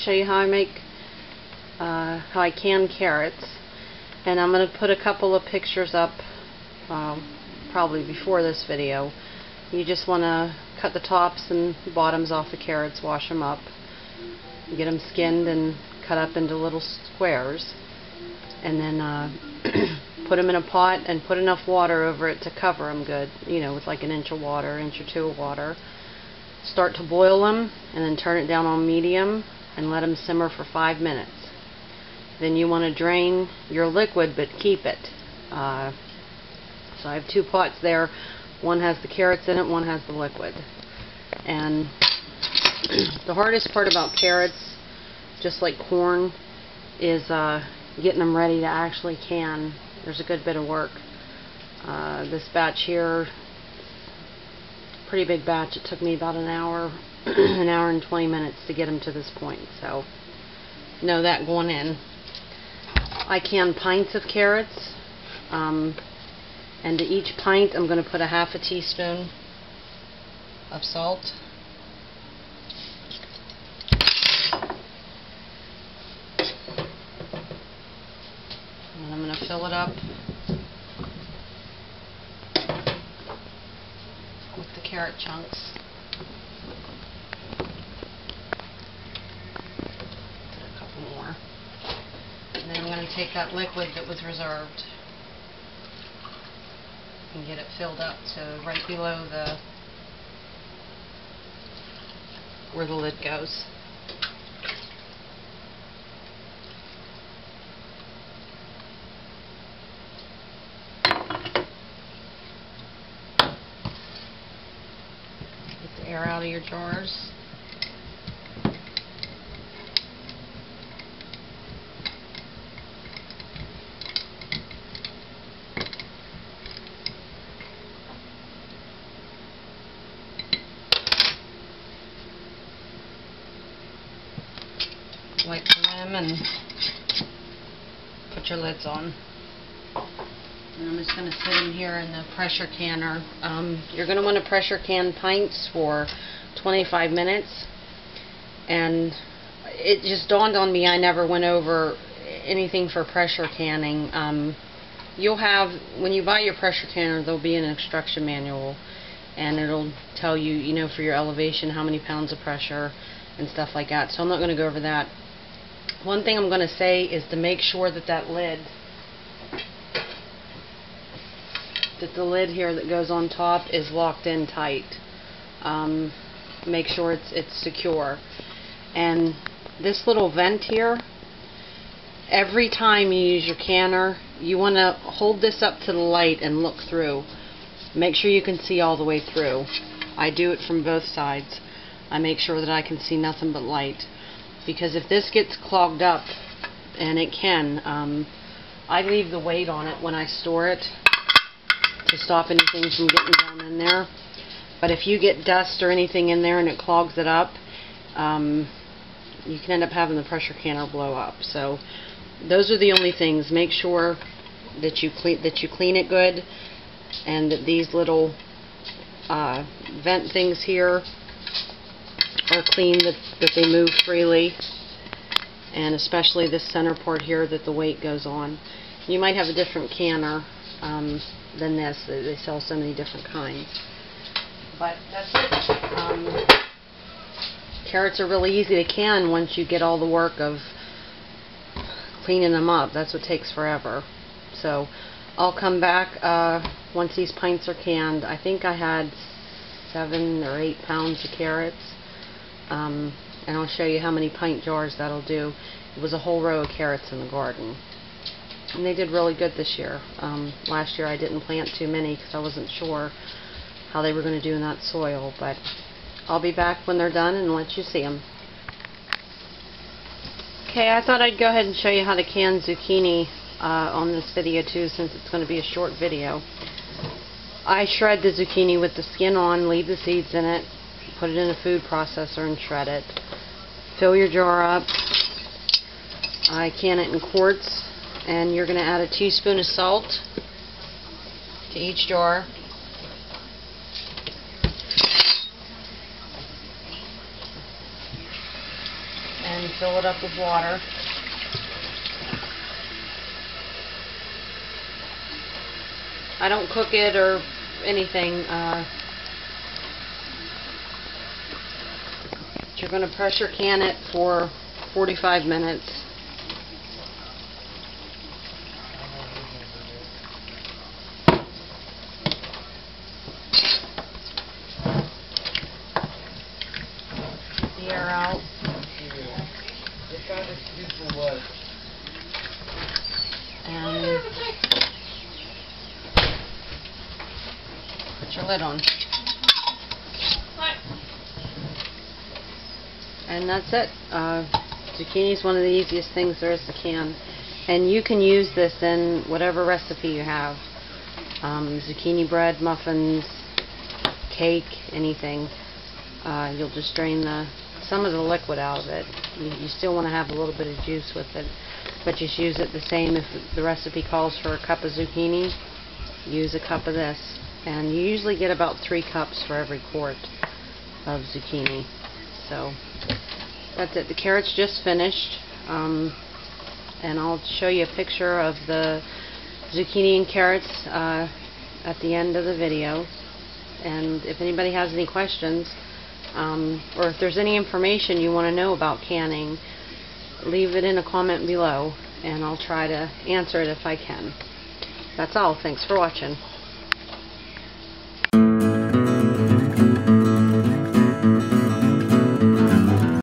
show you how I can carrots. And I'm going to put a couple of pictures up probably before this video. You just want to cut the tops and bottoms off the carrots, wash them up, get them skinned and cut up into little squares, and then put them in a pot and put enough water over it to cover them good, you know, with like an inch of water, inch or two of water. Start to boil them and then turn it down on medium and let them simmer for 5 minutes. Then you want to drain your liquid but keep it. So I have 2 pots there. One has the carrots in it, one has the liquid. And the hardest part about carrots, just like corn, is getting them ready to actually can. There's a good bit of work. This batch here, pretty big batch. It took me about an hour, an hour and 20 minutes to get them to this point. So know that going in. I can pints of carrots, and to each pint I'm going to put a ½ teaspoon of salt. And I'm going to fill it up with the carrot chunks. Put a couple more. And then I'm going to take that liquid that was reserved and get it filled up to right below where the lid goes. Get the air out of your jars. Wipe the rim and put your lids on. And I'm just going to sit in here in the pressure canner. You're going to want to pressure can pints for 25 minutes. And it just dawned on me I never went over anything for pressure canning. You'll have, when you buy your pressure canner, there'll be an instruction manual. And it'll tell you, you know, for your elevation, how many pounds of pressure and stuff like that. So I'm not going to go over that. One thing I'm going to say is to make sure that the lid here that goes on top is locked in tight. Make sure it's secure. And this little vent here, every time you use your canner, you want to hold this up to the light and look through. Make sure you can see all the way through. I do it from both sides. I make sure that I can see nothing but light. Because if this gets clogged up, and it can, I leave the weight on it when I store it to stop anything from getting down in there. But if you get dust or anything in there and it clogs it up, you can end up having the pressure canner blow up. So those are the only things. Make sure that you clean it good, and that these little vent things here are clean, that they move freely, and especially this center part here that the weight goes on. You might have a different canner than this. They sell so many different kinds. But that's it. Carrots are really easy to can once you get all the work of cleaning them up. That's what takes forever. So I'll come back once these pints are canned. I think I had 7 or 8 pounds of carrots. And I'll show you how many pint jars that'll do. It was a whole row of carrots in the garden. And they did really good this year. Last year I didn't plant too many because I wasn't sure how they were going to do in that soil. But I'll be back when they're done and let you see them. Okay, I thought I'd go ahead and show you how to can zucchini on this video too, since it's going to be a short video. I shred the zucchini with the skin on, leave the seeds in it, put it in a food processor and shred it. Fill your jar up. I can it in quarts, and you're going to add a teaspoon of salt to each jar. And fill it up with water. I don't cook it or anything. You're going to pressure can it for 45 minutes. The air out. And put your lid on. And that's it. Zucchini is one of the easiest things there is to can. And you can use this in whatever recipe you have. Zucchini bread, muffins, cake, anything. You'll just drain some of the liquid out of it. You still want to have a little bit of juice with it, but just use it the same. If the recipe calls for a cup of zucchini, use a cup of this. And you usually get about 3 cups for every quart of zucchini. So that's it. The carrot's just finished, and I'll show you a picture of the zucchini and carrots at the end of the video. And if anybody has any questions, or if there's any information you want to know about canning, leave it in a comment below, and I'll try to answer it if I can. That's all. Thanks for watching.